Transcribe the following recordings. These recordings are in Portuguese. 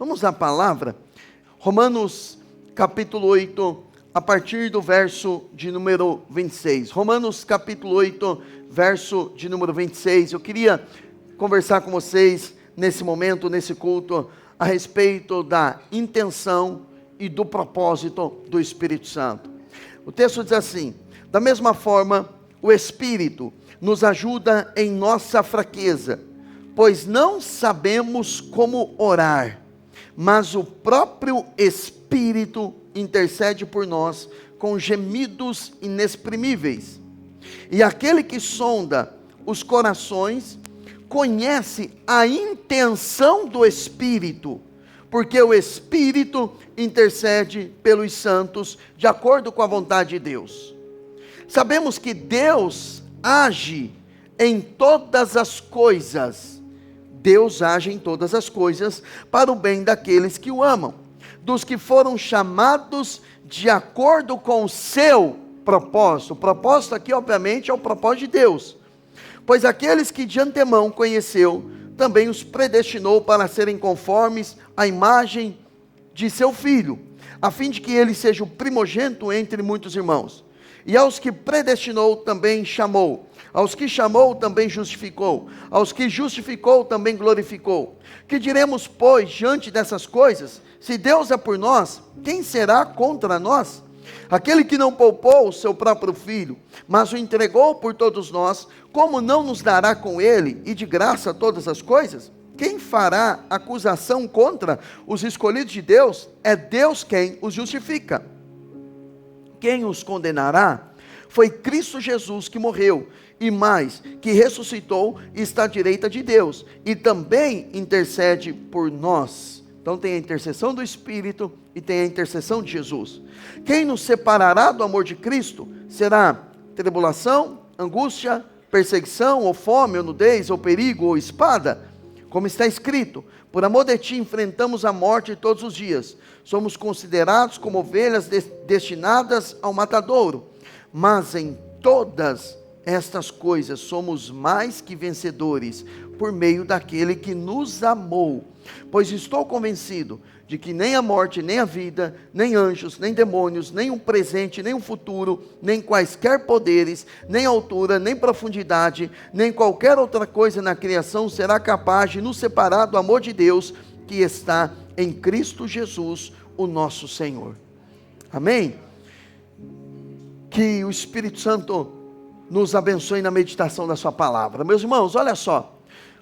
Vamos à palavra. Romanos capítulo 8, a partir do verso de número 26. Romanos capítulo 8, verso de número 26. Eu queria conversar com vocês nesse momento, nesse culto, a respeito da intenção e do propósito do Espírito Santo. O texto diz assim: da mesma forma, o Espírito nos ajuda em nossa fraqueza, pois não sabemos como orar, mas o próprio Espírito intercede por nós com gemidos inexprimíveis. E aquele que sonda os corações conhece a intenção do Espírito, porque o Espírito intercede pelos santos de acordo com a vontade de Deus. Sabemos que Deus age em todas as coisas. Deus age em todas as coisas para o bem daqueles que o amam, dos que foram chamados de acordo com o seu propósito. O propósito aqui, obviamente, é o propósito de Deus. Pois aqueles que de antemão conheceu, também os predestinou para serem conformes à imagem de seu Filho, a fim de que ele seja o primogênito entre muitos irmãos. E aos que predestinou também chamou, aos que chamou também justificou, aos que justificou também glorificou. Que diremos, pois, diante dessas coisas? Se Deus é por nós, quem será contra nós? Aquele que não poupou o seu próprio Filho, mas o entregou por todos nós, como não nos dará com ele e de graça todas as coisas? Quem fará acusação contra os escolhidos de Deus? É Deus quem os justifica. Quem os condenará? Foi Cristo Jesus que morreu, e mais, que ressuscitou e está à direita de Deus, e também intercede por nós. Então tem a intercessão do Espírito e tem a intercessão de Jesus. Quem nos separará do amor de Cristo? Será tribulação, angústia, perseguição, ou fome, ou nudez, ou perigo, ou espada? Como está escrito: por amor de ti enfrentamos a morte todos os dias. Somos considerados como ovelhas destinadas ao matadouro. Mas em todas estas coisas somos mais que vencedores, por meio daquele que nos amou. Pois estou convencido de que nem a morte, nem a vida, nem anjos, nem demônios, nem o presente, nem o futuro, nem quaisquer poderes, nem altura, nem profundidade, nem qualquer outra coisa na criação será capaz de nos separar do amor de Deus que está em Cristo Jesus, o nosso Senhor. Amém? Que o Espírito Santo nos abençoe na meditação da sua palavra. Meus irmãos, olha só,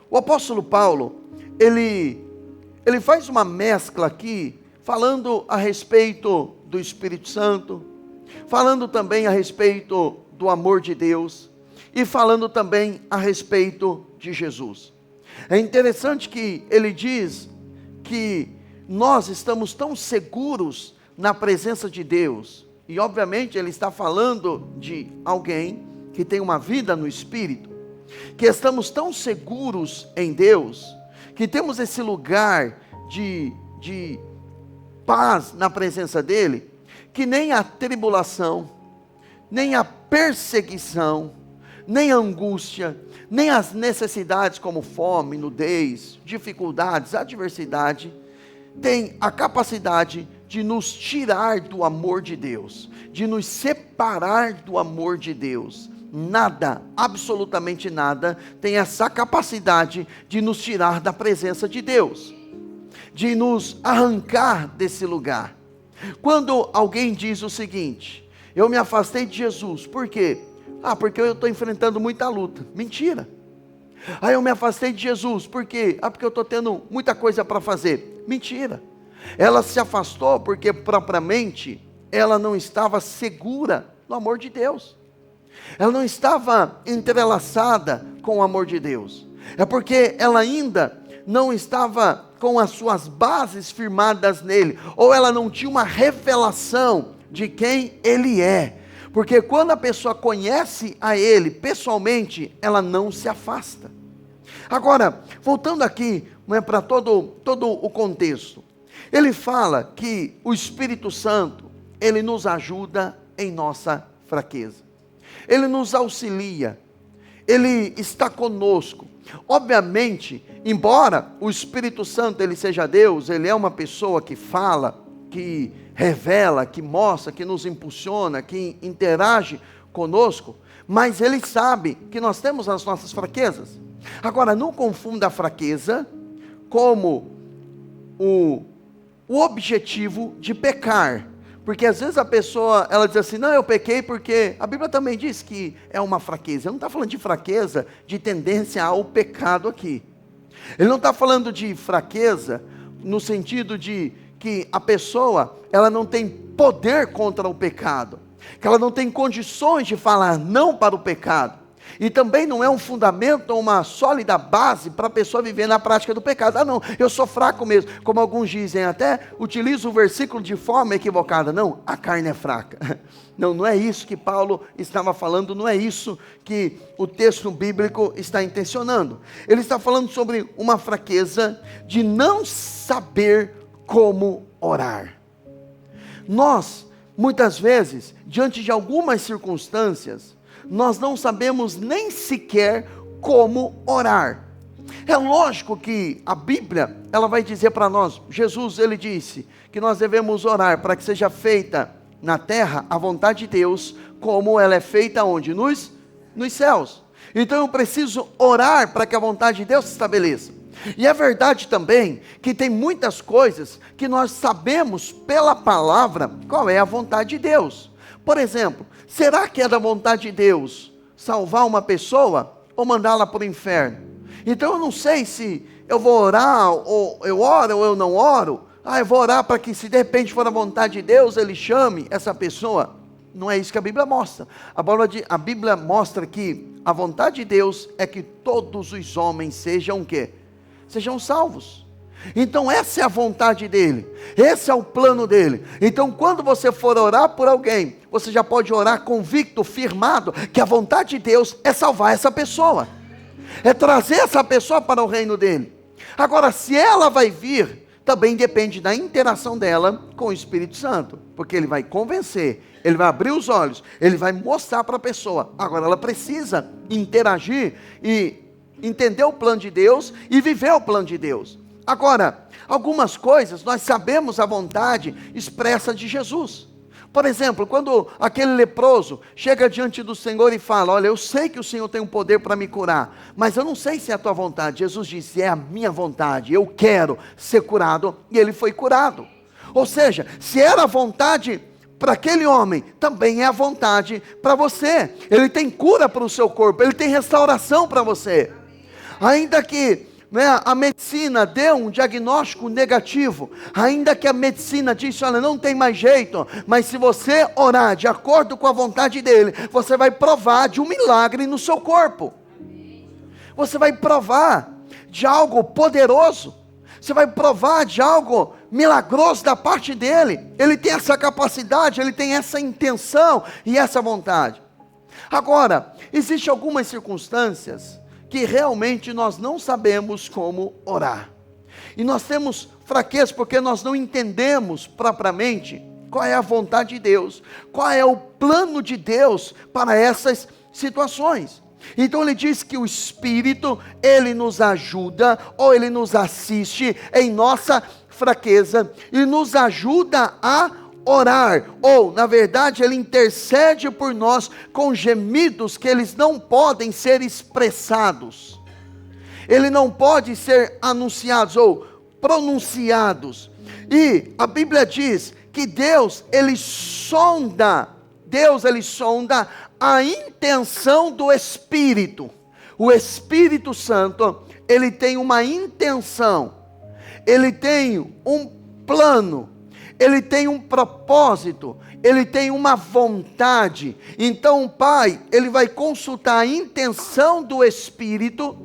o apóstolo Paulo, ele faz uma mescla aqui, falando a respeito do Espírito Santo, falando também a respeito do amor de Deus, e falando também a respeito de Jesus. É interessante que ele diz que nós estamos tão seguros na presença de Deus, e obviamente ele está falando de alguém que tem uma vida no Espírito, que estamos tão seguros em Deus, que temos esse lugar de paz na presença dEle, que nem a tribulação, nem a perseguição, nem a angústia, nem as necessidades como fome, nudez, dificuldades, adversidade, tem a capacidade de nos tirar do amor de Deus, de nos separar do amor de Deus. Nada, absolutamente nada, tem essa capacidade de nos tirar da presença de Deus, de nos arrancar desse lugar. Quando alguém diz o seguinte: eu me afastei de Jesus, por quê? Porque eu estou enfrentando muita luta. Mentira. Eu me afastei de Jesus, por quê? Porque eu estou tendo muita coisa para fazer. Mentira. Ela se afastou porque propriamente ela não estava segura no amor de Deus. Ela não estava entrelaçada com o amor de Deus. É porque ela ainda não estava com as suas bases firmadas nele, ou ela não tinha uma revelação de quem ele é. Porque quando a pessoa conhece a ele pessoalmente, ela não se afasta. Agora, voltando aqui, para todo o contexto, ele fala que o Espírito Santo, ele nos ajuda em nossa fraqueza. Ele nos auxilia, Ele está conosco, Obviamente, embora o Espírito Santo ele seja Deus, ele é uma pessoa que fala, que revela, que mostra, que nos impulsiona, que interage conosco, mas ele sabe que nós temos as nossas fraquezas. Agora, não confunda a fraqueza como o objetivo de pecar, porque às vezes a pessoa, ela diz assim, não, eu pequei porque, a Bíblia também diz que é uma fraqueza. Ele não está falando de fraqueza, de tendência ao pecado aqui. Ele não está falando de fraqueza, no sentido de que a pessoa, ela não tem poder contra o pecado, que ela não tem condições de falar não para o pecado. E também não é um fundamento, uma sólida base para a pessoa viver na prática do pecado. Ah não, eu sou fraco mesmo, como alguns dizem, até utilizam o versículo de forma equivocada. Não, a carne é fraca. Não, não é isso que Paulo estava falando, não é isso que o texto bíblico está intencionando. Ele está falando sobre uma fraqueza de não saber como orar. Nós, muitas vezes, diante de algumas circunstâncias, nós não sabemos nem sequer como orar. É lógico que a Bíblia, ela vai dizer para nós, Jesus, ele disse, que nós devemos orar para que seja feita na terra a vontade de Deus, como ela é feita onde? Nos céus. Então eu preciso orar para que a vontade de Deus se estabeleça. E é verdade também que tem muitas coisas que nós sabemos pela palavra qual é a vontade de Deus. Por exemplo, será que é da vontade de Deus salvar uma pessoa ou mandá-la para o inferno? Então eu não sei se eu vou orar, ou eu oro ou eu não oro. Eu vou orar para que se de repente for a vontade de Deus, ele chame essa pessoa. Não é isso que a Bíblia mostra. A Bíblia mostra que a vontade de Deus é que todos os homens sejam o quê? Sejam salvos. Então essa é a vontade dele, esse é o plano dele. Então quando você for orar por alguém, você já pode orar convicto, firmado, que a vontade de Deus é salvar essa pessoa, é trazer essa pessoa para o reino dele. Agora, se ela vai vir, também depende da interação dela com o Espírito Santo, porque ele vai convencer, ele vai abrir os olhos, ele vai mostrar para a pessoa. Agora ela precisa interagir e entender o plano de Deus e viver o plano de Deus. Agora, algumas coisas nós sabemos a vontade expressa de Jesus. Por exemplo, quando aquele leproso chega diante do Senhor e fala, olha, eu sei que o Senhor tem um poder para me curar, mas eu não sei se é a tua vontade. Jesus disse, é a minha vontade, eu quero ser curado, e ele foi curado. Ou seja, se era a vontade para aquele homem, também é a vontade para você. Ele tem cura para o seu corpo, ele tem restauração para você. Ainda que a medicina deu um diagnóstico negativo, ainda que a medicina disse, olha, não tem mais jeito, mas se você orar de acordo com a vontade dele, você vai provar de um milagre no seu corpo. Você vai provar de algo poderoso, você vai provar de algo milagroso da parte dele. Ele tem essa capacidade, ele tem essa intenção e essa vontade. Agora, existem algumas circunstâncias que realmente nós não sabemos como orar. E nós temos fraqueza porque nós não entendemos propriamente qual é a vontade de Deus, qual é o plano de Deus para essas situações. Então ele diz que o Espírito, ele nos ajuda, ou ele nos assiste em nossa fraqueza, e nos ajuda a orar, ou na verdade ele intercede por nós com gemidos que eles não podem ser expressados, ele não pode ser anunciados ou pronunciados. E a Bíblia diz que Deus ele sonda a intenção do Espírito. O Espírito Santo, ele tem uma intenção, ele tem um plano, ele tem um propósito, ele tem uma vontade. Então o Pai, ele vai consultar a intenção do Espírito,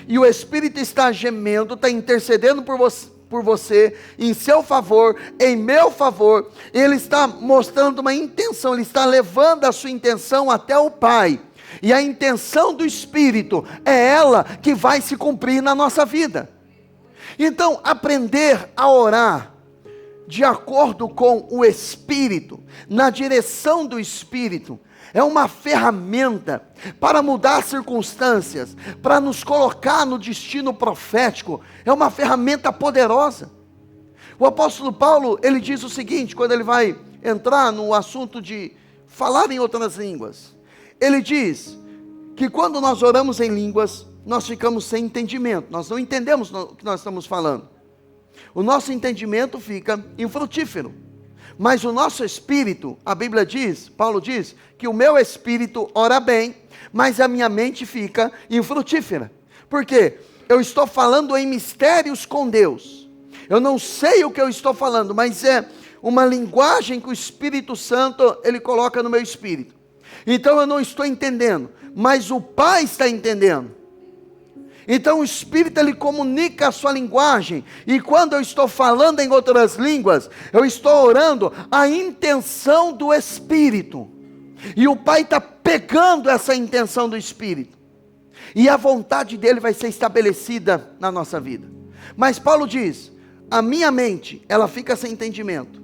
e o Espírito está gemendo, está intercedendo por você, em seu favor, em meu favor. Ele está mostrando uma intenção, ele está levando a sua intenção até o Pai. E a intenção do Espírito é ela que vai se cumprir na nossa vida. Então, aprender a orar de acordo com o Espírito, na direção do Espírito, é uma ferramenta para mudar circunstâncias, para nos colocar no destino profético, é uma ferramenta poderosa. O apóstolo Paulo, ele diz o seguinte, quando ele vai entrar no assunto de falar em outras línguas, ele diz que quando nós oramos em línguas, nós ficamos sem entendimento, nós não entendemos o que nós estamos falando, o nosso entendimento fica infrutífero, mas o nosso espírito, a Bíblia diz, Paulo diz, que o meu espírito ora bem, mas a minha mente fica infrutífera. Por quê? Eu estou falando em mistérios com Deus. Eu não sei o que eu estou falando, mas é uma linguagem que o Espírito Santo, ele coloca no meu espírito. Então eu não estou entendendo, mas o Pai está entendendo. Então o Espírito, ele comunica a sua linguagem, e quando eu estou falando em outras línguas, eu estou orando a intenção do Espírito, e o Pai está pegando essa intenção do Espírito, e a vontade dele vai ser estabelecida na nossa vida. Mas Paulo diz, a minha mente, ela fica sem entendimento,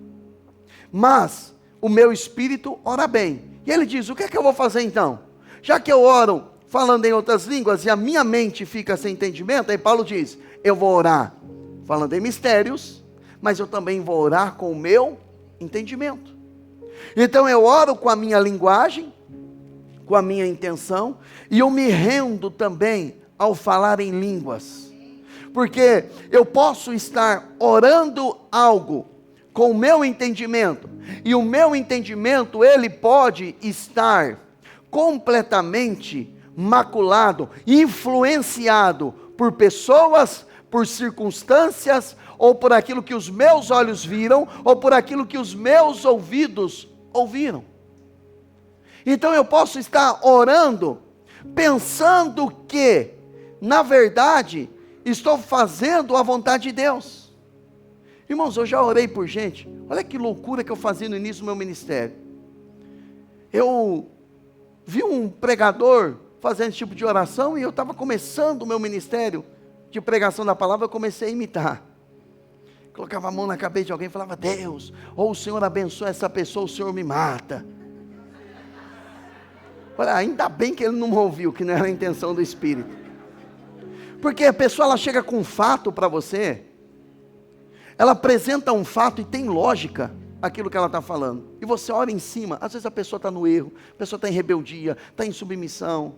mas o meu espírito ora bem. E ele diz, o que é que eu vou fazer então? Já que eu oro falando em outras línguas, e a minha mente fica sem entendimento, aí Paulo diz, eu vou orar falando em mistérios, mas eu também vou orar com o meu entendimento. Então eu oro com a minha linguagem, com a minha intenção, e eu me rendo também ao falar em línguas, porque eu posso estar orando algo com o meu entendimento, e o meu entendimento, ele pode estar completamente maculado, influenciado por pessoas, por circunstâncias, ou por aquilo que os meus olhos viram, ou por aquilo que os meus ouvidos ouviram. Então eu posso estar orando, pensando que, na verdade, estou fazendo a vontade de Deus. Irmãos, eu já orei por gente, olha que loucura que eu fazia no início do meu ministério. Eu vi um pregador fazendo esse tipo de oração, e eu estava começando o meu ministério de pregação da palavra, eu comecei a imitar. Colocava a mão na cabeça de alguém e falava, Deus, ou o Senhor abençoa essa pessoa, o Senhor me mata. Olha, ainda bem que ele não ouviu, que não era a intenção do Espírito. Porque a pessoa, ela chega com um fato para você, ela apresenta um fato e tem lógica aquilo que ela está falando, e você ora em cima. Às vezes a pessoa está no erro, a pessoa está em rebeldia, está em submissão,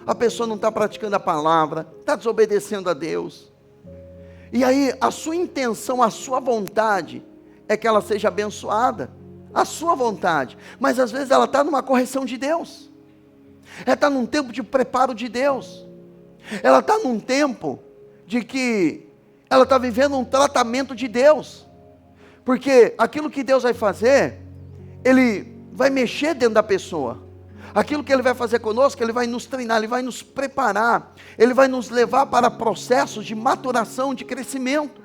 a pessoa não está praticando a palavra, está desobedecendo a Deus, e aí a sua intenção, a sua vontade, é que ela seja abençoada, a sua vontade, mas às vezes ela está numa correção de Deus, ela está num tempo de preparo de Deus, ela está num tempo de que ela está vivendo um tratamento de Deus, porque aquilo que Deus vai fazer, Ele vai mexer dentro da pessoa, aquilo que Ele vai fazer conosco, Ele vai nos treinar, Ele vai nos preparar, Ele vai nos levar para processos de maturação, de crescimento.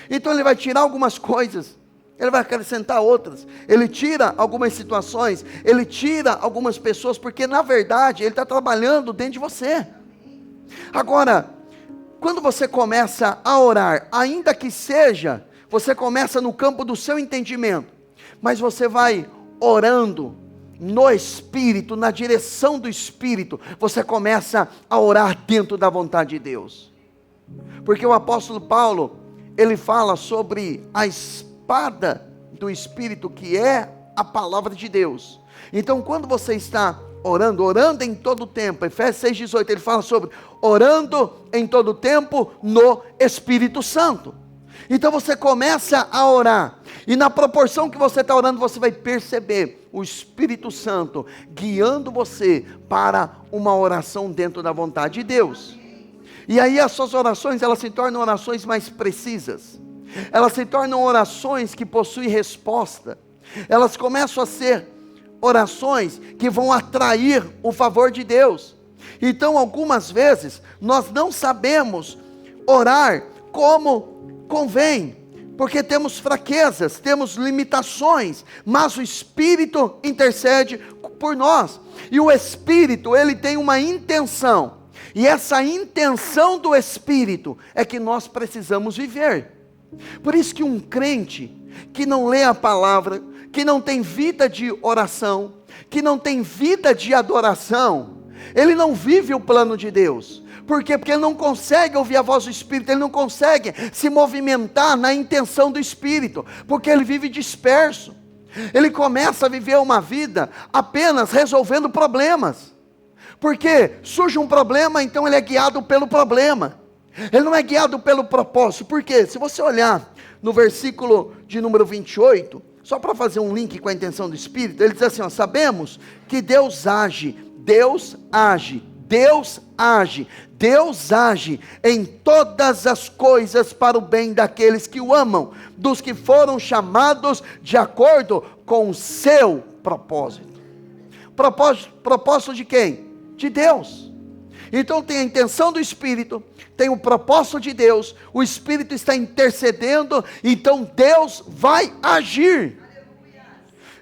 Então Ele vai tirar algumas coisas, Ele vai acrescentar outras, Ele tira algumas situações, Ele tira algumas pessoas, porque na verdade Ele está trabalhando dentro de você. Agora, quando você começa a orar, ainda que seja, você começa no campo do seu entendimento, mas você vai orando no Espírito, na direção do Espírito, você começa a orar dentro da vontade de Deus, porque o apóstolo Paulo, ele fala sobre a espada do Espírito, que é a palavra de Deus. Então quando você está orando em todo o tempo, Efésios 6,18, ele fala sobre orando em todo o tempo no Espírito Santo. Então você começa a orar, e na proporção que você está orando, você vai perceber o Espírito Santo guiando você para uma oração dentro da vontade de Deus. E aí as suas orações, elas se tornam orações mais precisas, elas se tornam orações que possuem resposta, elas começam a ser orações que vão atrair o favor de Deus. Então algumas vezes nós não sabemos orar como convém, porque temos fraquezas, temos limitações, mas o Espírito intercede por nós, e o Espírito, ele tem uma intenção, e essa intenção do Espírito é que nós precisamos viver. Por isso que um crente que não lê a palavra, que não tem vida de oração, que não tem vida de adoração, ele não vive o plano de Deus. Por quê? Porque ele não consegue ouvir a voz do Espírito, ele não consegue se movimentar na intenção do Espírito, porque ele vive disperso. Ele começa a viver uma vida apenas resolvendo problemas, porque surge um problema, então ele é guiado pelo problema, ele não é guiado pelo propósito. Por quê? Se você olhar no versículo de número 28, só para fazer um link com a intenção do Espírito, ele diz assim, ó, sabemos que Deus age em todas as coisas para o bem daqueles que o amam, dos que foram chamados de acordo com o seu propósito. Propósito de quem? De Deus. Então tem a intenção do Espírito, tem o propósito de Deus, o Espírito está intercedendo, então Deus vai agir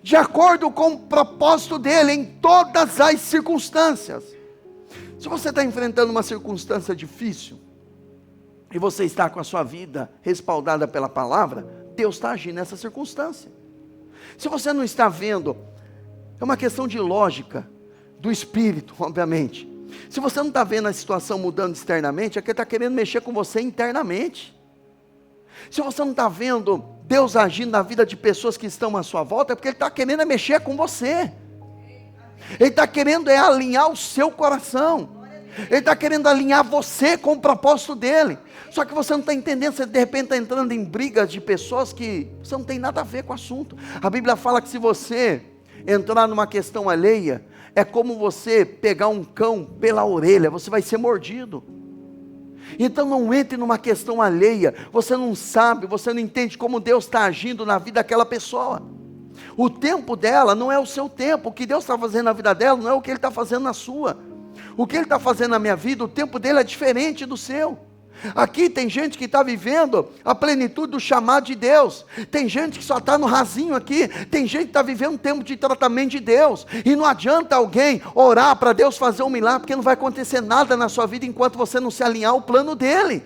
de acordo com o propósito dele em todas as circunstâncias. Se você está enfrentando uma circunstância difícil, e você está com a sua vida respaldada pela palavra, Deus está agindo nessa circunstância. Se você não está vendo, é uma questão de lógica, do Espírito, obviamente. Se você não está vendo a situação mudando externamente, é que ele está querendo mexer com você internamente. Se você não está vendo Deus agindo na vida de pessoas que estão à sua volta, é porque ele está querendo mexer com você. Ele está querendo alinhar o seu coração. Ele está querendo alinhar você com o propósito dele. Só que você não está entendendo, você de repente está entrando em brigas de pessoas que você não tem nada a ver com o assunto. A Bíblia fala que se você entrar numa questão alheia, é como você pegar um cão pela orelha, você vai ser mordido. Então não entre numa questão alheia, você não sabe, você não entende como Deus está agindo na vida daquela pessoa. O tempo dela não é o seu tempo, o que Deus está fazendo na vida dela não é o que Ele está fazendo na sua. O que Ele está fazendo na minha vida, o tempo dele é diferente do seu. Aqui tem gente que está vivendo a plenitude do chamado de Deus, tem gente que só está no rasinho aqui, tem gente que está vivendo um tempo de tratamento de Deus, e não adianta alguém orar para Deus fazer um milagre, porque não vai acontecer nada na sua vida, enquanto você não se alinhar ao plano dele.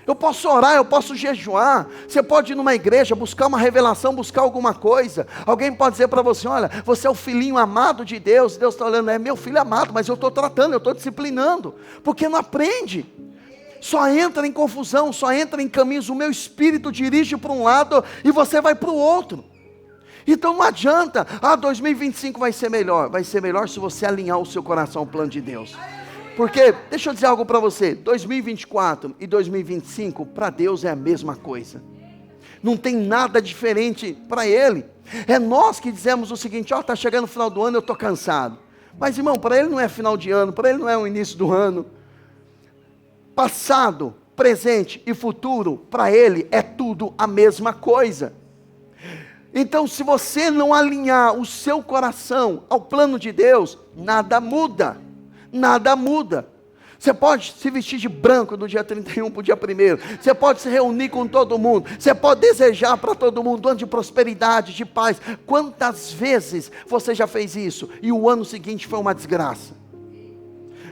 Eu posso orar, eu posso jejuar, você pode ir numa igreja, buscar uma revelação, buscar alguma coisa, alguém pode dizer para você, olha, você é o filhinho amado de Deus, Deus está olhando, é meu filho amado, mas eu estou tratando, eu estou disciplinando, porque não aprende, só entra em confusão, só entra em caminhos, o meu espírito dirige para um lado, e você vai para o outro. Então não adianta, 2025 vai ser melhor se você alinhar o seu coração ao plano de Deus. Porque, deixa eu dizer algo para você, 2024 e 2025, para Deus é a mesma coisa. Não tem nada diferente para Ele. É nós que dizemos o seguinte, está chegando o final do ano, eu estou cansado. Mas irmão, para Ele não é final de ano, para Ele não é o início do ano. Passado, presente e futuro, para Ele é tudo a mesma coisa. Então se você não alinhar o seu coração ao plano de Deus, nada muda. Nada muda. Você pode se vestir de branco do dia 31 para o dia 1º. Você pode se reunir com todo mundo. Você pode desejar para todo mundo um ano de prosperidade, de paz. Quantas vezes você já fez isso e o ano seguinte foi uma desgraça?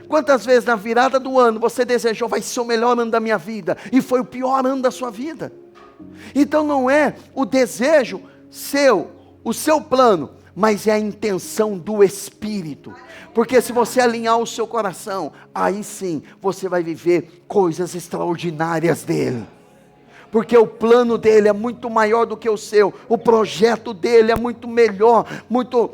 Quantas vezes na virada do ano você desejou, vai ser o melhor ano da minha vida, e foi o pior ano da sua vida? Então não é o desejo seu, o seu plano, mas é a intenção do Espírito. Porque se você alinhar o seu coração, aí sim, você vai viver coisas extraordinárias dele. Porque o plano dele é muito maior do que o seu, o projeto dele é muito melhor, muito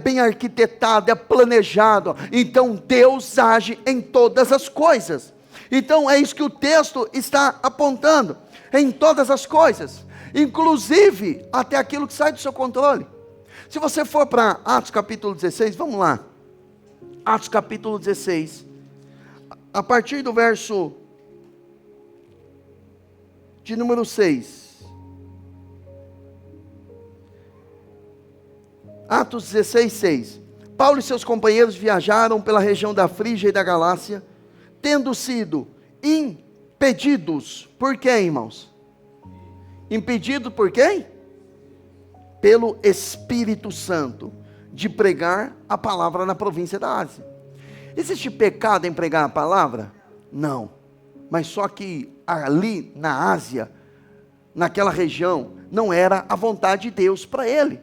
bem arquitetado, é planejado. Então Deus age em todas as coisas. Então é isso que o texto está apontando, em todas as coisas, inclusive até aquilo que sai do seu controle. Se você for para Atos capítulo 16, vamos lá, Atos capítulo 16, a partir do verso de número 6, Atos 16, 6, Paulo e seus companheiros viajaram pela região da Frígia e da Galácia, tendo sido impedidos, por quem, irmãos? Impedido por quem? Pelo Espírito Santo, de pregar a palavra na província da Ásia. Existe pecado em pregar a palavra? Não, mas só que ali na Ásia, naquela região, não era a vontade de Deus para ele.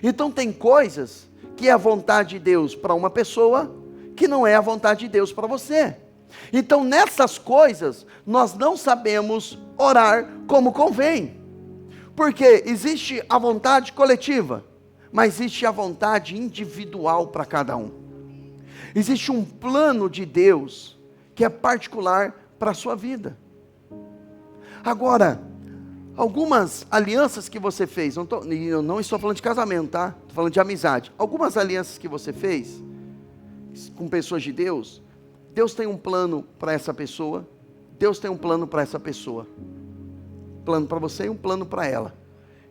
Então tem coisas que é a vontade de Deus para uma pessoa, que não é a vontade de Deus para você. Então nessas coisas, nós não sabemos orar como convém. Porque existe a vontade coletiva, mas existe a vontade individual para cada um. Existe um plano de Deus que é particular para a sua vida. Agora, algumas alianças que você fez, eu não estou falando de casamento, tá? Estou falando de amizade. Algumas alianças que você fez com pessoas de Deus, Deus tem um plano para essa pessoa, Deus tem um plano para essa pessoa. Plano para você e um plano para ela.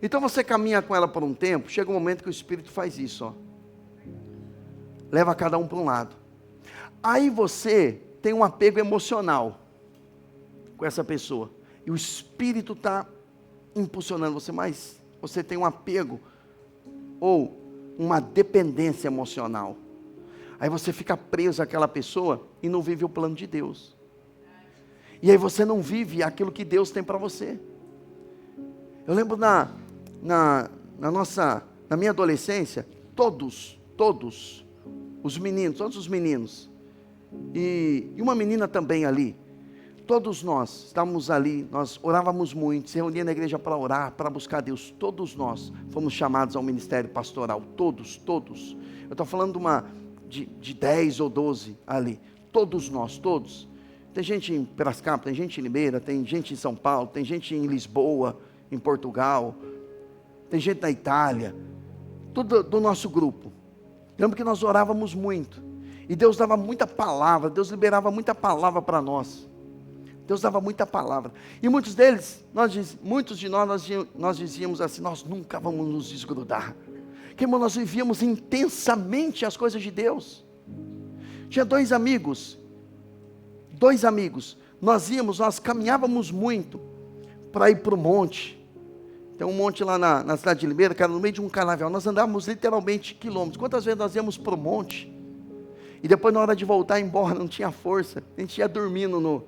Então você caminha com ela por um tempo, chega um momento que o Espírito faz isso, ó. Leva cada um para um lado. Aí você tem um apego emocional com essa pessoa. E o Espírito está impulsionando você, mas você tem um apego ou uma dependência emocional. Aí você fica preso àquela pessoa e não vive o plano de Deus. E aí você não vive aquilo que Deus tem para você. Eu lembro na minha adolescência, todos os meninos, e uma menina também ali, todos nós estávamos ali, nós orávamos muito, se reunia na igreja para orar, para buscar Deus. Todos nós fomos chamados ao ministério pastoral, todos. Eu estou falando de 10 ou 12 ali, todos nós. Tem gente em Piracicaba, tem gente em Limeira, tem gente em São Paulo, tem gente em Lisboa, em Portugal, tem gente na Itália, tudo do nosso grupo. Lembro que nós orávamos muito, e Deus dava muita palavra, Deus liberava muita palavra para nós. Deus dava muita palavra. E muitos de nós dizíamos assim: nós nunca vamos nos desgrudar. Porque, irmão, nós vivíamos intensamente as coisas de Deus. Tinha dois amigos. Nós caminhávamos muito para ir para o monte. Tem um monte lá na cidade de Limeira, que era no meio de um canavial. Nós andávamos literalmente quilômetros. Quantas vezes nós íamos para o monte? E depois, na hora de voltar embora, não tinha força. A gente ia dormindo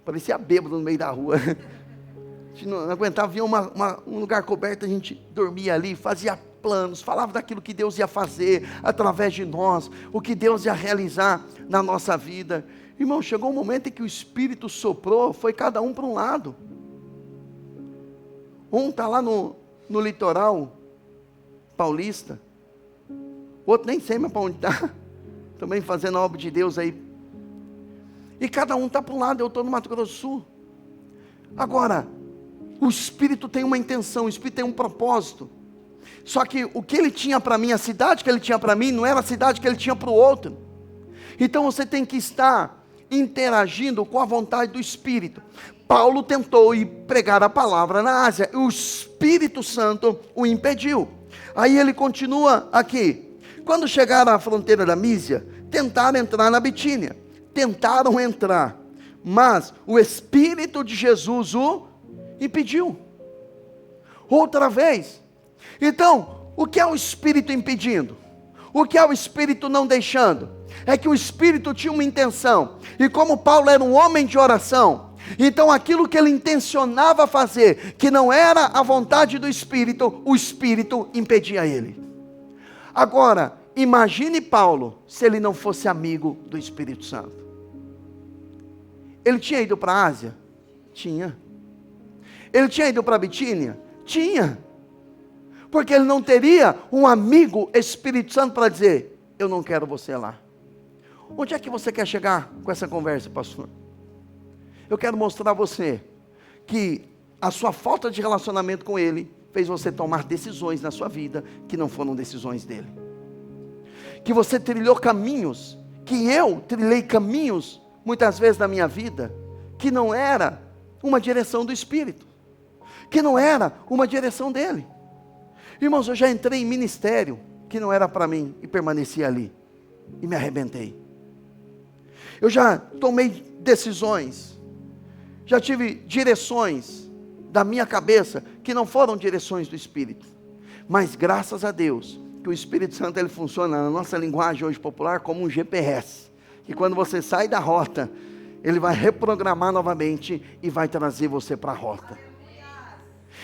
parecia bêbado no meio da rua. A gente não aguentava, vinha um lugar coberto, a gente dormia ali, fazia planos, falava daquilo que Deus ia fazer através de nós, o que Deus ia realizar na nossa vida. Irmão, chegou um momento em que o Espírito soprou, foi cada um para um lado. Um está lá no litoral paulista, o outro nem sei mais para onde está, também fazendo a obra de Deus aí. E cada um está para um lado, eu estou no Mato Grosso do Sul. Agora, o Espírito tem uma intenção, o Espírito tem um propósito. Só que o que ele tinha para mim, a cidade que ele tinha para mim, não era a cidade que ele tinha para o outro. Então você tem que estar interagindo com a vontade do Espírito. Paulo tentou ir pregar a palavra na Ásia, e o Espírito Santo o impediu. Aí ele continua aqui. Quando chegaram à fronteira da Mísia, tentaram entrar na Bitínia. Tentaram entrar, mas o Espírito de Jesus o impediu. Outra vez. Então, o que é o Espírito impedindo? O que é o Espírito não deixando? É que o Espírito tinha uma intenção, e como Paulo era um homem de oração, então aquilo que ele intencionava fazer, que não era a vontade do Espírito, o Espírito impedia ele. Agora, imagine Paulo, se ele não fosse amigo do Espírito Santo. Ele tinha ido para a Ásia? Tinha. Ele tinha ido para a Bitínia? Tinha. Porque ele não teria um amigo Espírito Santo para dizer: eu não quero você lá. Onde é que você quer chegar com essa conversa, pastor? Eu quero mostrar a você que a sua falta de relacionamento com ele fez você tomar decisões na sua vida que não foram decisões dele. Que você trilhou caminhos, que eu trilhei caminhos muitas vezes na minha vida, que não era uma direção do Espírito, que não era uma direção dele. Irmãos, eu já entrei em ministério que não era para mim e permaneci ali, e me arrebentei. Eu já tomei decisões, já tive direções da minha cabeça que não foram direções do Espírito, mas graças a Deus que o Espírito Santo ele funciona na nossa linguagem hoje popular como um GPS. Que quando você sai da rota, ele vai reprogramar novamente e vai trazer você para a rota.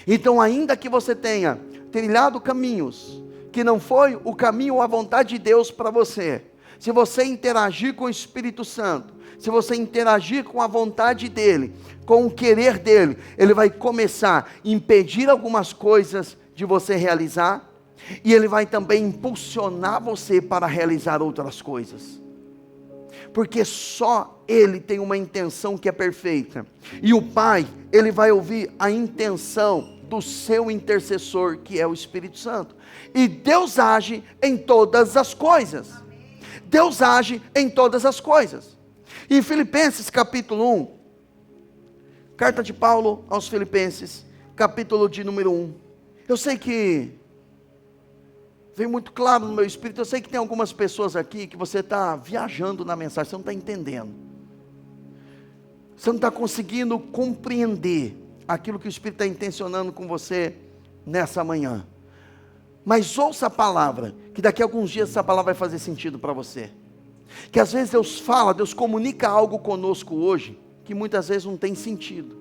Então, ainda que você tenha trilhado caminhos que não foi o caminho ou a vontade de Deus para você, se você interagir com o Espírito Santo, se você interagir com a vontade dEle, com o querer dEle, Ele vai começar a impedir algumas coisas de você realizar, e Ele vai também impulsionar você para realizar outras coisas, porque só Ele tem uma intenção que é perfeita, e o Pai, Ele vai ouvir a intenção do seu intercessor, que é o Espírito Santo, e Deus age em todas as coisas, Deus age em todas as coisas. Em Filipenses capítulo 1, carta de Paulo aos Filipenses, capítulo de número 1, eu sei que veio muito claro no meu espírito, eu sei que tem algumas pessoas aqui que você está viajando na mensagem, você não está entendendo, você não está conseguindo compreender aquilo que o Espírito está intencionando com você nessa manhã, mas ouça a palavra, que daqui a alguns dias essa palavra vai fazer sentido para você, que às vezes Deus fala, Deus comunica algo conosco hoje, que muitas vezes não tem sentido,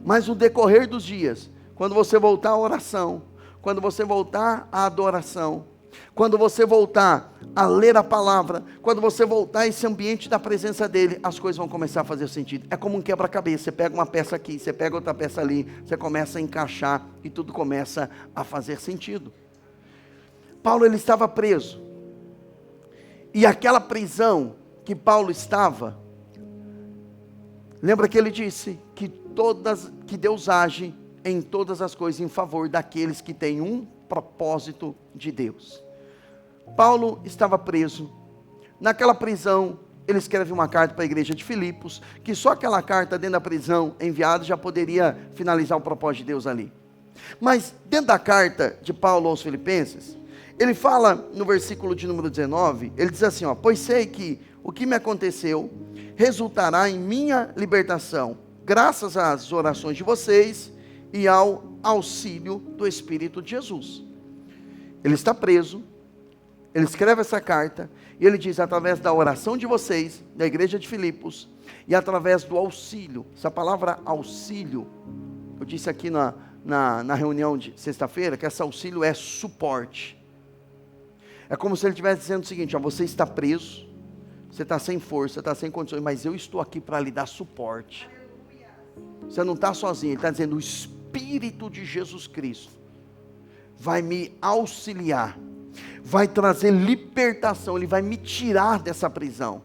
mas no decorrer dos dias, quando você voltar à oração, quando você voltar à adoração, quando você voltar a ler a palavra, quando você voltar a esse ambiente da presença dEle, as coisas vão começar a fazer sentido. É como um quebra-cabeça, você pega uma peça aqui, você pega outra peça ali, você começa a encaixar e tudo começa a fazer sentido. Paulo, ele estava preso, e aquela prisão que Paulo estava, lembra que ele disse que Deus age em todas as coisas em favor daqueles que têm um propósito de Deus. Paulo estava preso, naquela prisão ele escreve uma carta para a igreja de Filipos, que só aquela carta dentro da prisão enviada já poderia finalizar o propósito de Deus ali. Mas dentro da carta de Paulo aos Filipenses, ele fala no versículo de número 19, ele diz assim, pois sei que o que me aconteceu resultará em minha libertação, graças às orações de vocês e ao auxílio do Espírito de Jesus. Ele está preso, ele escreve essa carta, e ele diz, através da oração de vocês, da igreja de Filipos, e através do auxílio, essa palavra auxílio, eu disse aqui na reunião de sexta-feira, que esse auxílio é suporte, é como se ele estivesse dizendo o seguinte, você está preso, você está sem força, está sem condições, mas eu estou aqui para lhe dar suporte, você não está sozinho, ele está dizendo, o Espírito de Jesus Cristo vai me auxiliar, vai trazer libertação, Ele vai me tirar dessa prisão,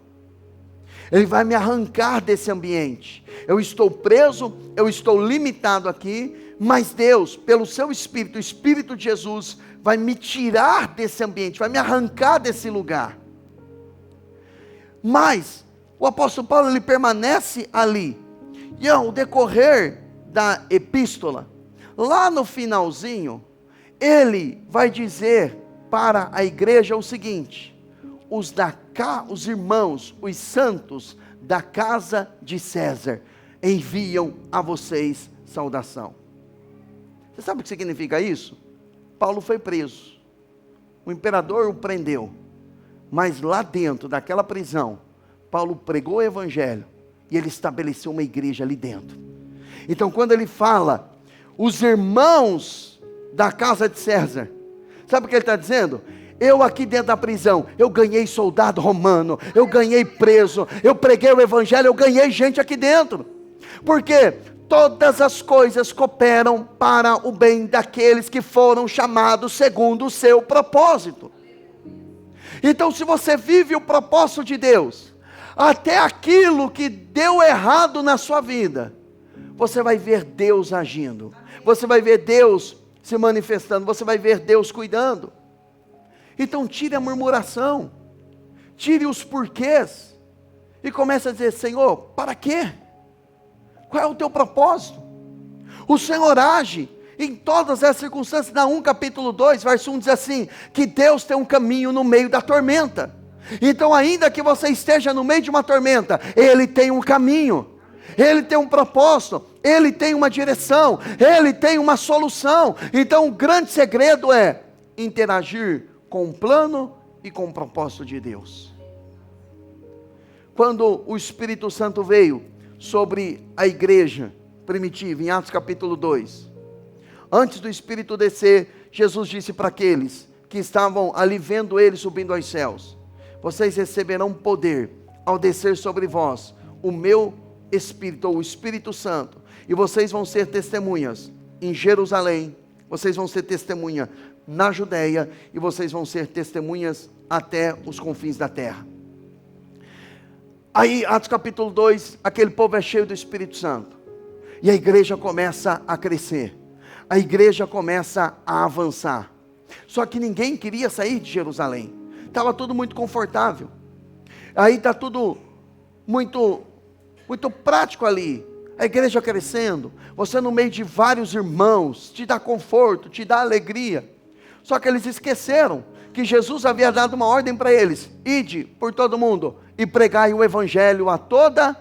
Ele vai me arrancar desse ambiente, eu estou preso, eu estou limitado aqui, mas Deus, pelo seu Espírito, o Espírito de Jesus, vai me tirar desse ambiente, vai me arrancar desse lugar. Mas o apóstolo Paulo, ele permanece ali, e ao decorrer da epístola, lá no finalzinho, ele vai dizer para a igreja o seguinte, os irmãos, os santos da casa de César, enviam a vocês saudação. Você sabe o que significa isso? Paulo foi preso, o imperador o prendeu, mas lá dentro daquela prisão, Paulo pregou o evangelho, e ele estabeleceu uma igreja ali dentro. Então quando ele fala, os irmãos da casa de César, sabe o que ele está dizendo? Eu aqui dentro da prisão, eu ganhei soldado romano, eu ganhei preso, eu preguei o evangelho, eu ganhei gente aqui dentro, porque todas as coisas cooperam para o bem daqueles que foram chamados segundo o seu propósito. Então se você vive o propósito de Deus, até aquilo que deu errado na sua vida, você vai ver Deus agindo, você vai ver Deus se manifestando, você vai ver Deus cuidando. Então tire a murmuração, tire os porquês, e comece a dizer, Senhor, para quê? Qual é o teu propósito? O Senhor age em todas as circunstâncias. Na 1 capítulo 2, verso 1 diz assim, que Deus tem um caminho no meio da tormenta. Então ainda que você esteja no meio de uma tormenta, Ele tem um caminho, Ele tem um propósito, Ele tem uma direção, Ele tem uma solução. Então o grande segredo é interagir com o plano e com o propósito de Deus. Quando o Espírito Santo veio sobre a igreja primitiva, em Atos capítulo 2, Antes do Espírito descer, Jesus disse para aqueles que estavam ali vendo ele subindo aos céus: vocês receberão poder ao descer sobre vós o meu Espírito, ou o Espírito Santo, e vocês vão ser testemunhas em Jerusalém, vocês vão ser testemunha na Judéia, e vocês vão ser testemunhas até os confins da terra. Aí, Atos capítulo 2, aquele povo é cheio do Espírito Santo, e a igreja começa a crescer, a igreja começa a avançar. Só que ninguém queria sair de Jerusalém, estava tudo muito confortável, aí está tudo muito prático ali, a igreja crescendo, você no meio de vários irmãos, te dá conforto, te dá alegria. Só que eles esqueceram que Jesus havia dado uma ordem para eles: ide por todo mundo e pregai o evangelho a toda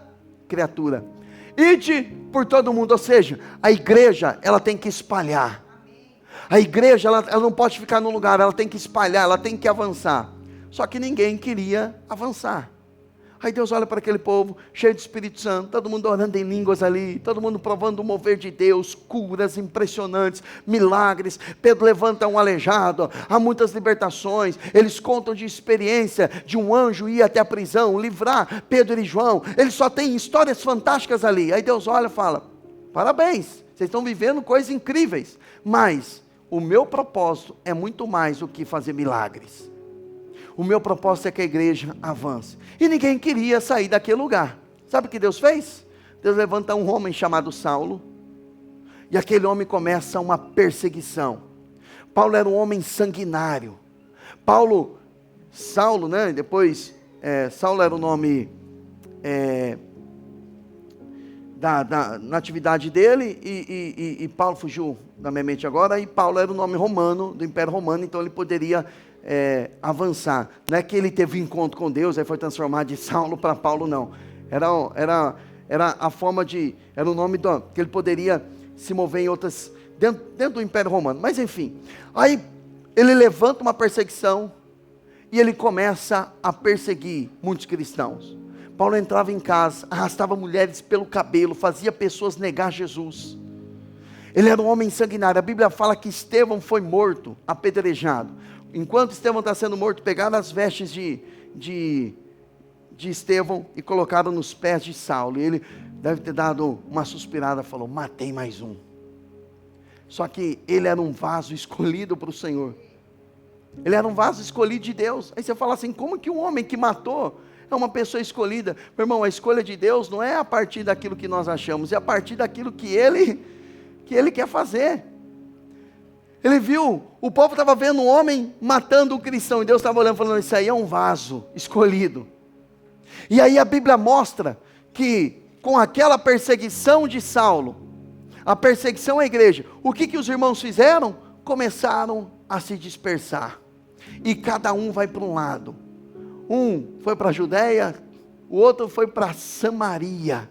criatura. Ide por todo mundo, ou seja, a igreja ela tem que espalhar. A igreja ela não pode ficar num lugar, ela tem que espalhar, ela tem que avançar. Só que ninguém queria avançar. Aí Deus olha para aquele povo, cheio de Espírito Santo, todo mundo orando em línguas ali, todo mundo provando o mover de Deus, curas impressionantes, milagres. Pedro levanta um aleijado, há muitas libertações. Eles contam de experiência de um anjo ir até a prisão, livrar Pedro e João. Eles só têm histórias fantásticas ali. Aí Deus olha e fala: parabéns, vocês estão vivendo coisas incríveis, mas o meu propósito é muito mais do que fazer milagres. O meu propósito é que a igreja avance. E ninguém queria sair daquele lugar. Sabe o que Deus fez? Deus levanta um homem chamado Saulo, e aquele homem começa uma perseguição. Paulo era um homem sanguinário. Saulo, né? Depois, Saulo era o nome na atividade dele, e Paulo fugiu da minha mente agora, e Paulo era o nome romano, do Império Romano, então ele poderia avançar. Não é que ele teve encontro com Deus, aí foi transformado de Saulo para Paulo, não. Era a forma era o nome que ele poderia se mover em outras, dentro do Império Romano, mas enfim. Aí ele levanta uma perseguição, e ele começa a perseguir muitos cristãos. Paulo entrava em casa, arrastava mulheres pelo cabelo, fazia pessoas negar Jesus. Ele era um homem sanguinário. A Bíblia fala que Estevão foi morto, apedrejado. Enquanto Estevão está sendo morto, pegaram as vestes de Estevão e colocaram nos pés de Saulo. E ele deve ter dado uma suspirada, falou: matei mais um. Só que ele era um vaso escolhido para o Senhor. Ele era um vaso escolhido de Deus. Aí você fala assim: como que um homem que matou é uma pessoa escolhida? Meu irmão, a escolha de Deus não é a partir daquilo que nós achamos, é a partir daquilo que Ele quer fazer. Ele viu, o povo estava vendo um homem matando um cristão, e Deus estava olhando e falando: isso aí é um vaso escolhido. E aí a Bíblia mostra que com aquela perseguição de Saulo, a perseguição à igreja, o que os irmãos fizeram? Começaram a se dispersar, e cada um vai para um lado. Um foi para a Judéia, o outro foi para Samaria,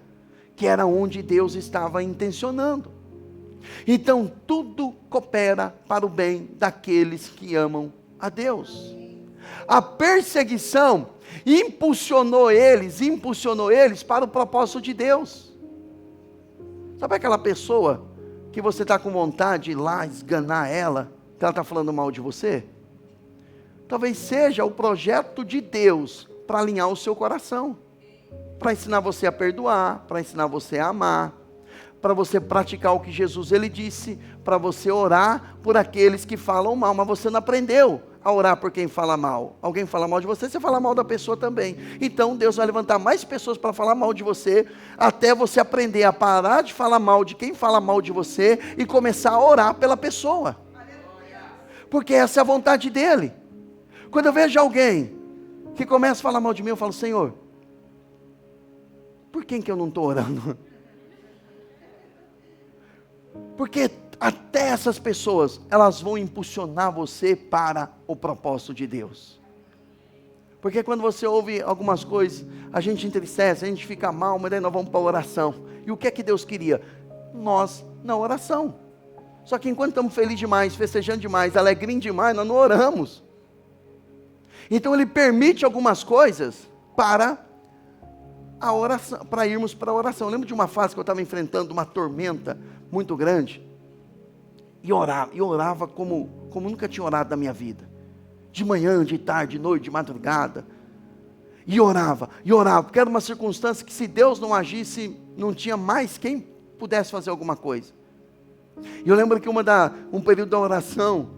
que era onde Deus estava intencionando. Então tudo coopera para o bem daqueles que amam a Deus. A perseguição impulsionou eles para o propósito de Deus. Sabe aquela pessoa que você está com vontade de ir lá esganar ela, que ela está falando mal de você? Talvez seja o projeto de Deus para alinhar o seu coração, para ensinar você a perdoar, para ensinar você a amar, para você praticar o que Jesus ele disse, para você orar por aqueles que falam mal, mas você não aprendeu a orar por quem fala mal. Alguém fala mal de você, você fala mal da pessoa também. Então Deus vai levantar mais pessoas para falar mal de você, até você aprender a parar de falar mal de quem fala mal de você e começar a orar pela pessoa, porque essa é a vontade dele. Quando eu vejo alguém que começa a falar mal de mim, eu falo: Senhor, por quem que eu não estou orando? Porque até essas pessoas, elas vão impulsionar você para o propósito de Deus. Porque quando você ouve algumas coisas, a gente entristece, a gente fica mal, mas daí nós vamos para a oração. E o que é que Deus queria? Nós na oração. Só que enquanto estamos felizes demais, festejando demais, alegrinhos demais, nós não oramos. Então Ele permite algumas coisas para a oração, para irmos para a oração. Eu lembro de uma fase que eu estava enfrentando uma tormenta muito grande, E orava como nunca tinha orado na minha vida. De manhã, de tarde, de noite, de madrugada. E orava, porque era uma circunstância que se Deus não agisse, não tinha mais quem pudesse fazer alguma coisa. E eu lembro que um período da oração,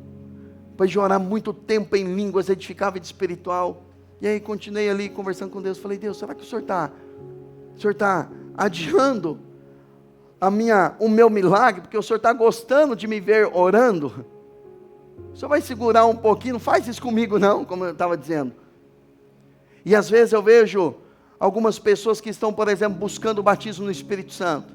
depois de orar muito tempo em línguas, edificava de espiritual. E aí continuei ali conversando com Deus, falei, Deus, será que o Senhor está adiando o meu milagre, porque o Senhor está gostando de me ver orando? O Senhor vai segurar um pouquinho, não faz isso comigo não, como eu estava dizendo. E às vezes eu vejo algumas pessoas que estão, por exemplo, buscando o batismo no Espírito Santo.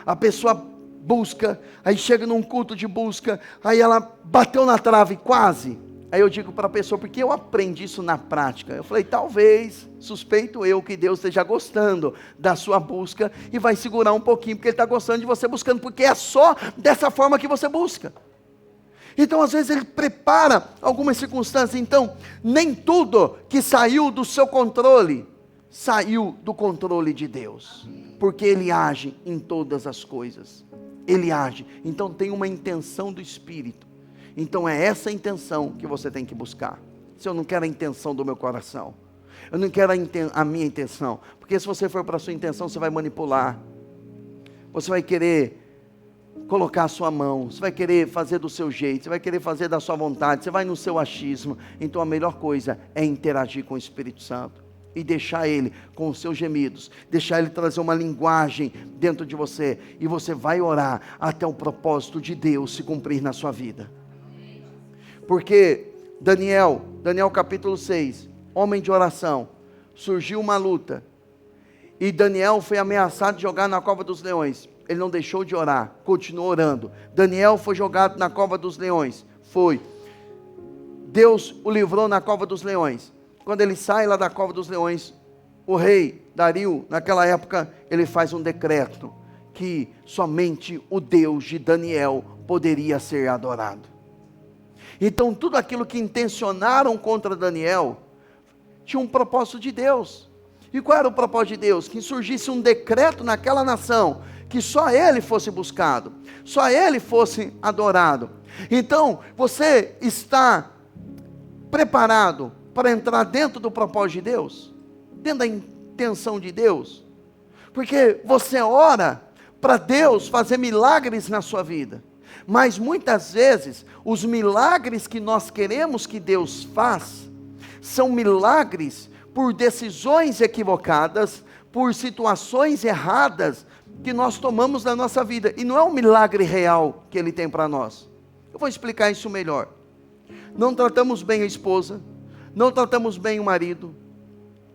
A pessoa busca, aí chega num culto de busca, aí ela bateu na trave quase. Aí eu digo para a pessoa, porque eu aprendi isso na prática. Eu falei, talvez, suspeito eu, que Deus esteja gostando da sua busca e vai segurar um pouquinho, porque Ele está gostando de você buscando, porque é só dessa forma que você busca. Então às vezes Ele prepara algumas circunstâncias. Então nem tudo que saiu do seu controle, saiu do controle de Deus, porque Ele age em todas as coisas. Ele age, então tem uma intenção do Espírito. Então é essa intenção que você tem que buscar. Se eu não quero a intenção do meu coração, eu não quero a minha intenção, porque se você for para a sua intenção, você vai manipular, você vai querer colocar a sua mão, você vai querer fazer do seu jeito, você vai querer fazer da sua vontade, você vai no seu achismo. Então a melhor coisa é interagir com o Espírito Santo e deixar Ele com os seus gemidos, deixar Ele trazer uma linguagem dentro de você, e você vai orar até o propósito de Deus se cumprir na sua vida. Porque Daniel capítulo 6, homem de oração, surgiu uma luta, e Daniel foi ameaçado de jogar na cova dos leões. Ele não deixou de orar, continuou orando. Daniel foi jogado na cova dos leões, Deus o livrou na cova dos leões. Quando ele sai lá da cova dos leões, o rei Dario, naquela época, ele faz um decreto, que somente o Deus de Daniel poderia ser adorado. Então tudo aquilo que intencionaram contra Daniel, tinha um propósito de Deus. E qual era o propósito de Deus? Que surgisse um decreto naquela nação, que só Ele fosse buscado, só Ele fosse adorado. Então, você está preparado para entrar dentro do propósito de Deus? Dentro da intenção de Deus? Porque você ora para Deus fazer milagres na sua vida. Mas muitas vezes, os milagres que nós queremos que Deus faça, são milagres por decisões equivocadas, por situações erradas, que nós tomamos na nossa vida, e não é um milagre real que Ele tem para nós. Eu vou explicar isso melhor. Não tratamos bem a esposa, não tratamos bem o marido,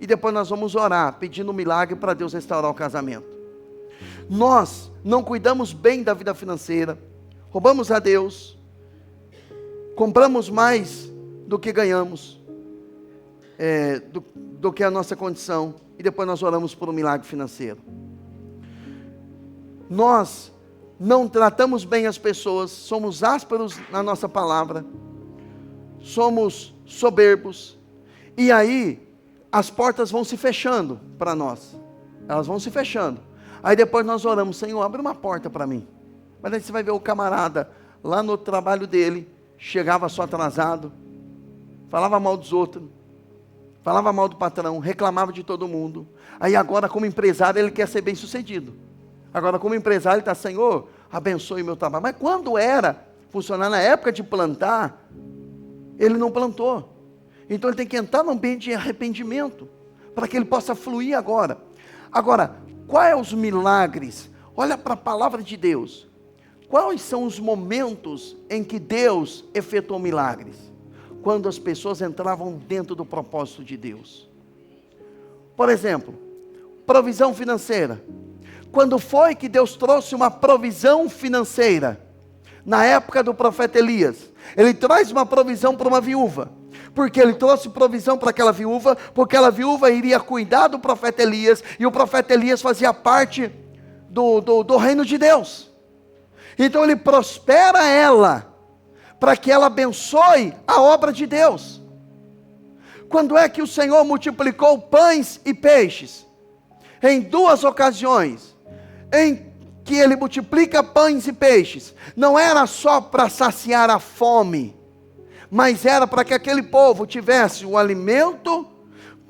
e depois nós vamos orar, pedindo um milagre para Deus restaurar o casamento. Nós não cuidamos bem da vida financeira, roubamos a Deus, compramos mais do que ganhamos, do que a nossa condição, e depois nós oramos por um milagre financeiro. Nós não tratamos bem as pessoas, somos ásperos na nossa palavra, somos soberbos, e aí as portas vão se fechando para nós, elas vão se fechando. Aí depois nós oramos, Senhor, abre uma porta para mim. Mas aí você vai ver o camarada lá no trabalho dele, chegava só atrasado, falava mal dos outros, falava mal do patrão, reclamava de todo mundo. Aí agora, como empresário, ele quer ser bem sucedido. Agora, como empresário, ele está, Senhor, abençoe meu trabalho. Mas quando era funcionar na época de plantar, ele não plantou. Então ele tem que entrar num ambiente de arrependimento, para que ele possa fluir agora. Agora, quais são os milagres? Olha para a palavra de Deus. Quais são os momentos em que Deus efetuou milagres? Quando as pessoas entravam dentro do propósito de Deus. Por exemplo, provisão financeira. Quando foi que Deus trouxe uma provisão financeira? Na época do profeta Elias. Ele traz uma provisão para uma viúva. Porque ele trouxe provisão para aquela viúva, porque aquela viúva iria cuidar do profeta Elias, e o profeta Elias fazia parte do reino de Deus. Então ele prospera ela, para que ela abençoe a obra de Deus. Quando é que o Senhor multiplicou pães e peixes? Em 2 ocasiões. Em que ele multiplica pães e peixes, não era só para saciar a fome, mas era para que aquele povo tivesse o alimento,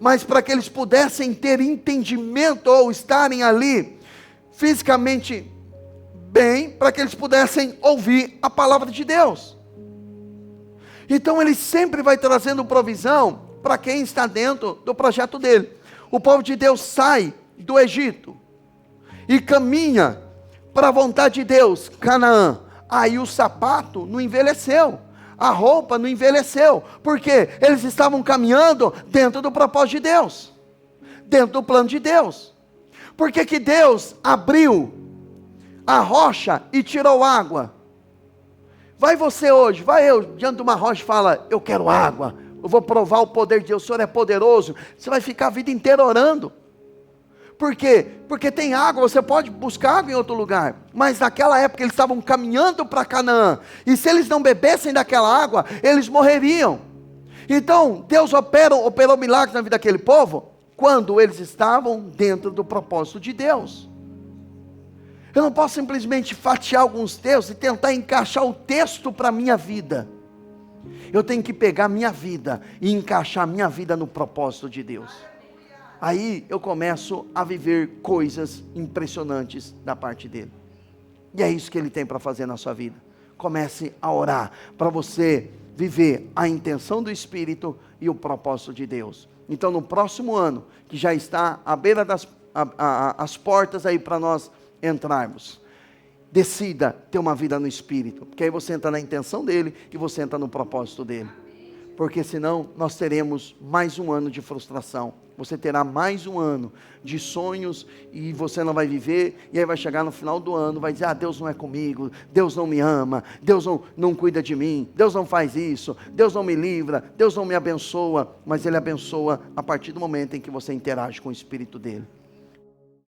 mas para que eles pudessem ter entendimento ou estarem ali fisicamente bem, para que eles pudessem ouvir a palavra de Deus. Então ele sempre vai trazendo provisão para quem está dentro do projeto dele. O povo de Deus sai do Egito e caminha para a vontade de Deus, Canaã. Aí o sapato não envelheceu, a roupa não envelheceu, porque eles estavam caminhando dentro do propósito de Deus, dentro do plano de Deus. Por que que Deus abriu a rocha e tirou água? Vai você hoje, vai eu, diante de uma rocha e fala, eu quero água, eu vou provar o poder de Deus, o Senhor é poderoso. Você vai ficar a vida inteira orando. Por quê? Porque tem água, você pode buscar água em outro lugar. Mas naquela época eles estavam caminhando para Canaã. E se eles não bebessem daquela água, eles morreriam. Então, Deus operou milagres na vida daquele povo, quando eles estavam dentro do propósito de Deus. Eu não posso simplesmente fatiar alguns textos e tentar encaixar o texto para a minha vida. Eu tenho que pegar minha vida e encaixar minha vida no propósito de Deus. Aí eu começo a viver coisas impressionantes da parte dele. E é isso que ele tem para fazer na sua vida. Comece a orar para você viver a intenção do Espírito e o propósito de Deus. Então no próximo ano, que já está à beira as portas aí para nós entrarmos, decida ter uma vida no Espírito, porque aí você entra na intenção dele e você entra no propósito dele. Porque senão nós teremos mais um ano de frustração. Você terá mais um ano de sonhos e você não vai viver. E aí vai chegar no final do ano, vai dizer, Deus não é comigo, Deus não me ama, Deus não cuida de mim, Deus não faz isso, Deus não me livra, Deus não me abençoa. Mas Ele abençoa a partir do momento em que você interage com o Espírito dEle.